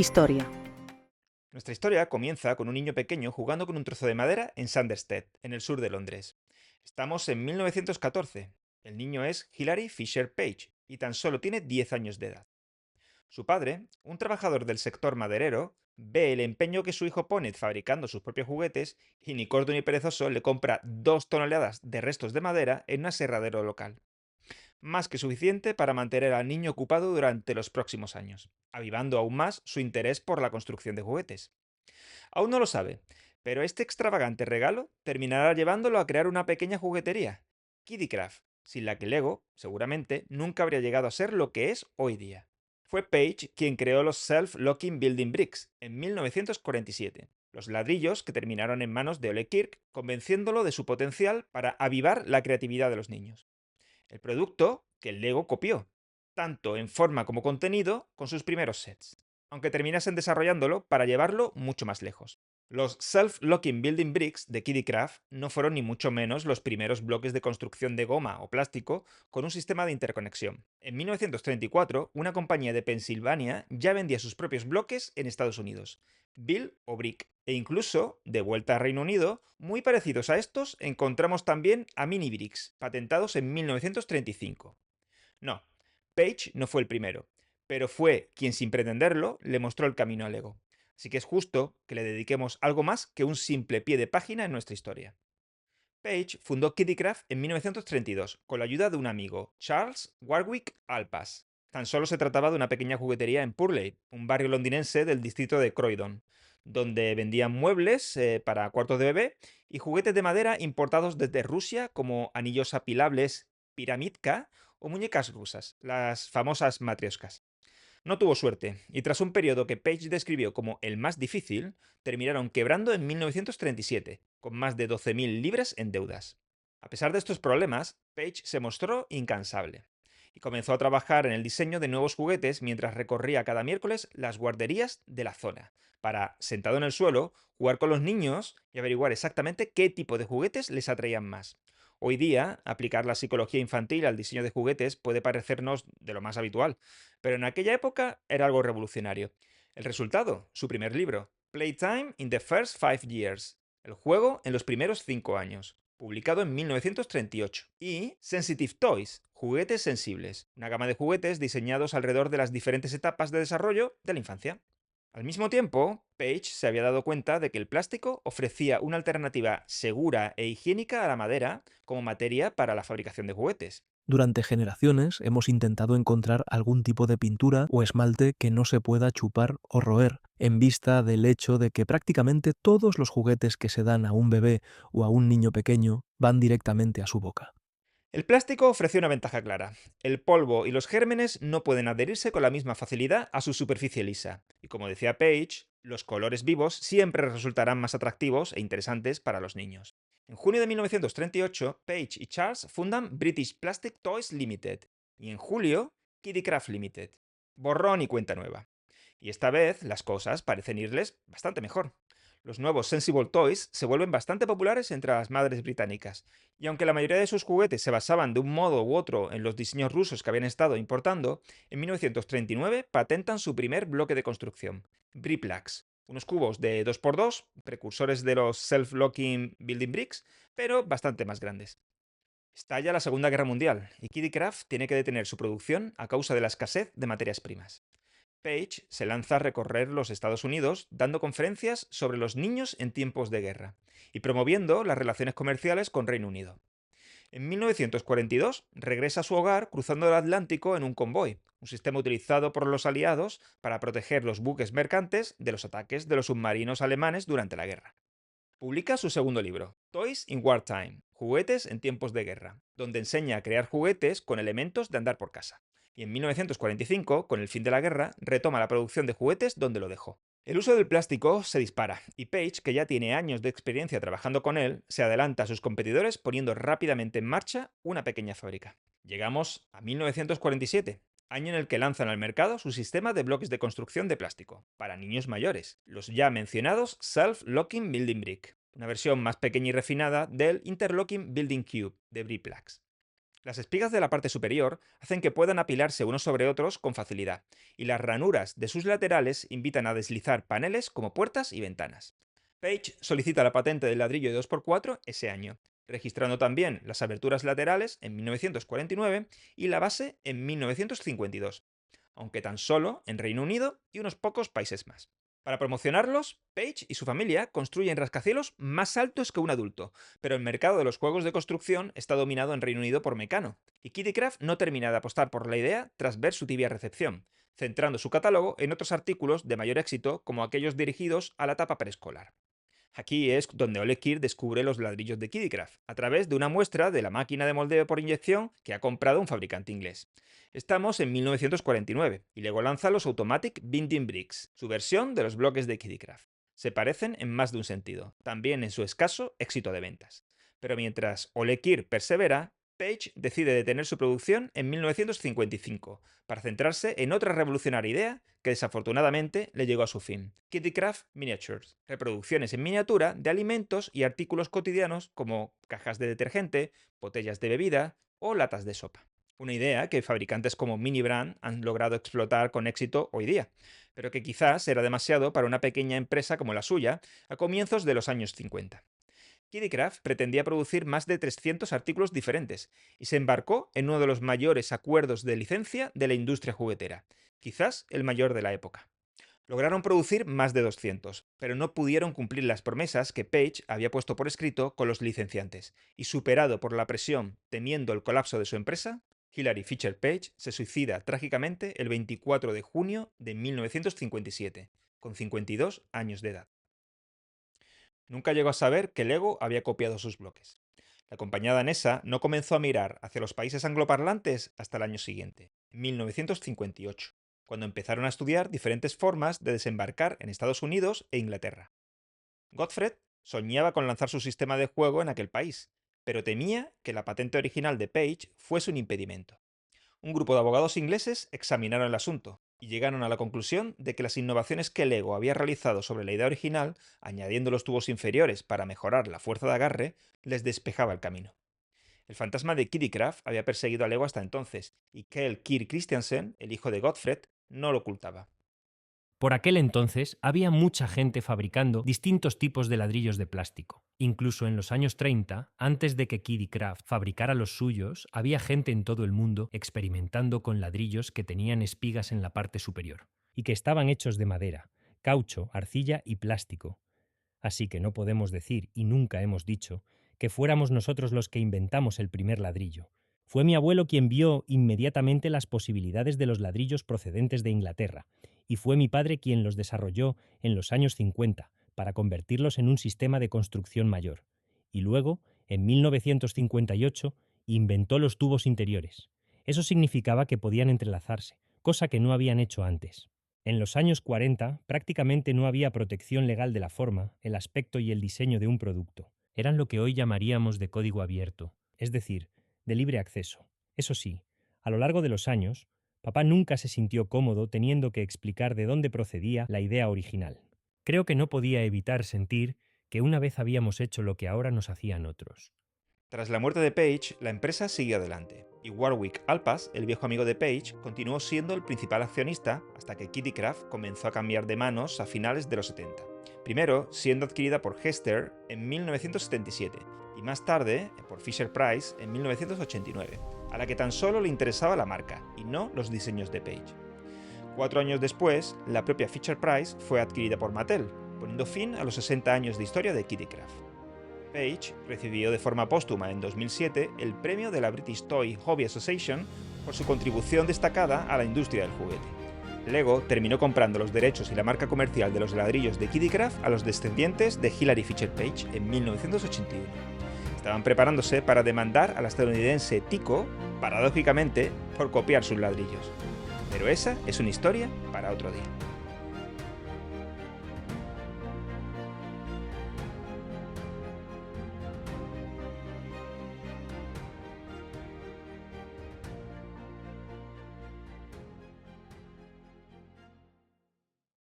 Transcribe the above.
Historia. Nuestra historia comienza con un niño pequeño jugando con un trozo de madera en Sanderstead, en el sur de Londres. Estamos en 1914. El niño es Hilary Fisher Page y tan solo tiene 10 años de edad. Su padre, un trabajador del sector maderero, ve el empeño que su hijo pone fabricando sus propios juguetes y ni corto ni perezoso le compra 2 toneladas de restos de madera en un aserradero local. Más que suficiente para mantener al niño ocupado durante los próximos años, avivando aún más su interés por la construcción de juguetes. Aún no lo sabe, pero este extravagante regalo terminará llevándolo a crear una pequeña juguetería, Kiddycraft, sin la que Lego, seguramente, nunca habría llegado a ser lo que es hoy día. Fue Page quien creó los Self-Locking Building Bricks en 1947, los ladrillos que terminaron en manos de Ole Kirk, convenciéndolo de su potencial para avivar la creatividad de los niños. El producto que el Lego copió, tanto en forma como contenido, con sus primeros sets, aunque terminasen desarrollándolo para llevarlo mucho más lejos. Los Self-Locking Building Bricks de Kiddycraft no fueron ni mucho menos los primeros bloques de construcción de goma o plástico con un sistema de interconexión. En 1934, una compañía de Pensilvania ya vendía sus propios bloques en Estados Unidos, Bill o Brick, e incluso, de vuelta a Reino Unido, muy parecidos a estos encontramos también a Mini Bricks, patentados en 1935. No, Page no fue el primero, pero fue quien sin pretenderlo le mostró el camino al Lego. Así que es justo que le dediquemos algo más que un simple pie de página en nuestra historia. Page fundó Kiddycraft en 1932 con la ayuda de un amigo, Charles Warwick Alpas. Tan solo se trataba de una pequeña juguetería en Purley, un barrio londinense del distrito de Croydon, donde vendían muebles para cuartos de bebé y juguetes de madera importados desde Rusia como anillos apilables Piramidka o muñecas rusas, las famosas matrioscas. No tuvo suerte, y tras un periodo que Page describió como el más difícil, terminaron quebrando en 1937, con más de 12.000 libras en deudas. A pesar de estos problemas, Page se mostró incansable y comenzó a trabajar en el diseño de nuevos juguetes mientras recorría cada miércoles las guarderías de la zona, para, sentado en el suelo, jugar con los niños y averiguar exactamente qué tipo de juguetes les atraían más. Hoy día, aplicar la psicología infantil al diseño de juguetes puede parecernos de lo más habitual, pero en aquella época era algo revolucionario. El resultado, su primer libro, Playtime in the First 5 Years, el juego en los primeros 5 años, publicado en 1938. Y Sensitive Toys, juguetes sensibles, una gama de juguetes diseñados alrededor de las diferentes etapas de desarrollo de la infancia. Al mismo tiempo, Page se había dado cuenta de que el plástico ofrecía una alternativa segura e higiénica a la madera como materia para la fabricación de juguetes. Durante generaciones hemos intentado encontrar algún tipo de pintura o esmalte que no se pueda chupar o roer, en vista del hecho de que prácticamente todos los juguetes que se dan a un bebé o a un niño pequeño van directamente a su boca. El plástico ofrece una ventaja clara. El polvo y los gérmenes no pueden adherirse con la misma facilidad a su superficie lisa. Y como decía Page, los colores vivos siempre resultarán más atractivos e interesantes para los niños. En junio de 1938, Page y Charles fundan British Plastic Toys Limited y en julio, Kiddycraft Limited. Borrón y cuenta nueva. Y esta vez las cosas parecen irles bastante mejor. Los nuevos Sensible Toys se vuelven bastante populares entre las madres británicas, y aunque la mayoría de sus juguetes se basaban de un modo u otro en los diseños rusos que habían estado importando, en 1939 patentan su primer bloque de construcción, Briplax, unos cubos de 2x2, precursores de los Self-Locking Building Bricks, pero bastante más grandes. Estalla la Segunda Guerra Mundial y Kiddycraft tiene que detener su producción a causa de la escasez de materias primas. Page se lanza a recorrer los Estados Unidos dando conferencias sobre los niños en tiempos de guerra y promoviendo las relaciones comerciales con Reino Unido. En 1942 regresa a su hogar cruzando el Atlántico en un convoy, un sistema utilizado por los aliados para proteger los buques mercantes de los ataques de los submarinos alemanes durante la guerra. Publica su segundo libro, Toys in Wartime, Juguetes en tiempos de guerra, donde enseña a crear juguetes con elementos de andar por casa. Y en 1945, con el fin de la guerra, retoma la producción de juguetes donde lo dejó. El uso del plástico se dispara, y Page, que ya tiene años de experiencia trabajando con él, se adelanta a sus competidores poniendo rápidamente en marcha una pequeña fábrica. Llegamos a 1947, año en el que lanzan al mercado su sistema de bloques de construcción de plástico, para niños mayores, los ya mencionados Self-Locking Building Brick, una versión más pequeña y refinada del Interlocking Building Cube de Briplax. Las espigas de la parte superior hacen que puedan apilarse unos sobre otros con facilidad, y las ranuras de sus laterales invitan a deslizar paneles como puertas y ventanas. Page solicita la patente del ladrillo de 2x4 ese año, registrando también las aberturas laterales en 1949 y la base en 1952, aunque tan solo en Reino Unido y unos pocos países más. Para promocionarlos, Page y su familia construyen rascacielos más altos que un adulto, pero el mercado de los juegos de construcción está dominado en Reino Unido por Meccano, y Kiddicraft no termina de apostar por la idea tras ver su tibia recepción, centrando su catálogo en otros artículos de mayor éxito como aquellos dirigidos a la etapa preescolar. Aquí es donde Ole Kier descubre los ladrillos de Kiddicraft, a través de una muestra de la máquina de moldeo por inyección que ha comprado un fabricante inglés. Estamos en 1949 y Lego lanza los Automatic Binding Bricks, su versión de los bloques de Kiddicraft. Se parecen en más de un sentido, también en su escaso éxito de ventas. Pero mientras Ole Kier persevera, Page decide detener su producción en 1955 para centrarse en otra revolucionaria idea que desafortunadamente le llegó a su fin: Kiddicraft Miniatures, reproducciones en miniatura de alimentos y artículos cotidianos como cajas de detergente, botellas de bebida o latas de sopa. Una idea que fabricantes como Mini Brand han logrado explotar con éxito hoy día, pero que quizás era demasiado para una pequeña empresa como la suya a comienzos de los años 50. Kiddicraft pretendía producir más de 300 artículos diferentes y se embarcó en uno de los mayores acuerdos de licencia de la industria juguetera, quizás el mayor de la época. Lograron producir más de 200, pero no pudieron cumplir las promesas que Page había puesto por escrito con los licenciantes, y superado por la presión, temiendo el colapso de su empresa, Hilary Fisher Page se suicida trágicamente el 24 de junio de 1957, con 52 años de edad. Nunca llegó a saber que Lego había copiado sus bloques. La compañía danesa no comenzó a mirar hacia los países angloparlantes hasta el año siguiente, 1958, cuando empezaron a estudiar diferentes formas de desembarcar en Estados Unidos e Inglaterra. Godfrey soñaba con lanzar su sistema de juego en aquel país, pero temía que la patente original de Page fuese un impedimento. Un grupo de abogados ingleses examinaron el asunto y llegaron a la conclusión de que las innovaciones que Lego había realizado sobre la idea original, añadiendo los tubos inferiores para mejorar la fuerza de agarre, les despejaba el camino. El fantasma de Kiddicraft había perseguido a Lego hasta entonces, y Kjell Kirk Christiansen, el hijo de Godfrey, no lo ocultaba. Por aquel entonces había mucha gente fabricando distintos tipos de ladrillos de plástico. Incluso en los años 30, antes de que Kiddicraft fabricara los suyos, había gente en todo el mundo experimentando con ladrillos que tenían espigas en la parte superior y que estaban hechos de madera, caucho, arcilla y plástico. Así que no podemos decir, y nunca hemos dicho, que fuéramos nosotros los que inventamos el primer ladrillo. Fue mi abuelo quien vio inmediatamente las posibilidades de los ladrillos procedentes de Inglaterra, y fue mi padre quien los desarrolló en los años 50 para convertirlos en un sistema de construcción mayor. Y luego, en 1958, inventó los tubos interiores. Eso significaba que podían entrelazarse, cosa que no habían hecho antes. En los años 40 prácticamente no había protección legal de la forma, el aspecto y el diseño de un producto. Eran lo que hoy llamaríamos de código abierto, es decir, de libre acceso. Eso sí, a lo largo de los años, papá nunca se sintió cómodo teniendo que explicar de dónde procedía la idea original. Creo que no podía evitar sentir que una vez habíamos hecho lo que ahora nos hacían otros. Tras la muerte de Page, la empresa siguió adelante, y Warwick Alpas, el viejo amigo de Page, continuó siendo el principal accionista hasta que Kiddicraft comenzó a cambiar de manos a finales de los 70. Primero siendo adquirida por Hester en 1977 y más tarde por Fisher Price en 1989, a la que tan solo le interesaba la marca y no los diseños de Page. 4 años después, la propia Fisher Price fue adquirida por Mattel, poniendo fin a los 60 años de historia de Kiddicraft. Page recibió de forma póstuma en 2007 el premio de la British Toy Hobby Association por su contribución destacada a la industria del juguete. Lego terminó comprando los derechos y la marca comercial de los ladrillos de Kiddicraft a los descendientes de Hilary Fisher Page en 1981. Estaban preparándose para demandar a la estadounidense Tyco, paradójicamente, por copiar sus ladrillos. Pero esa es una historia para otro día.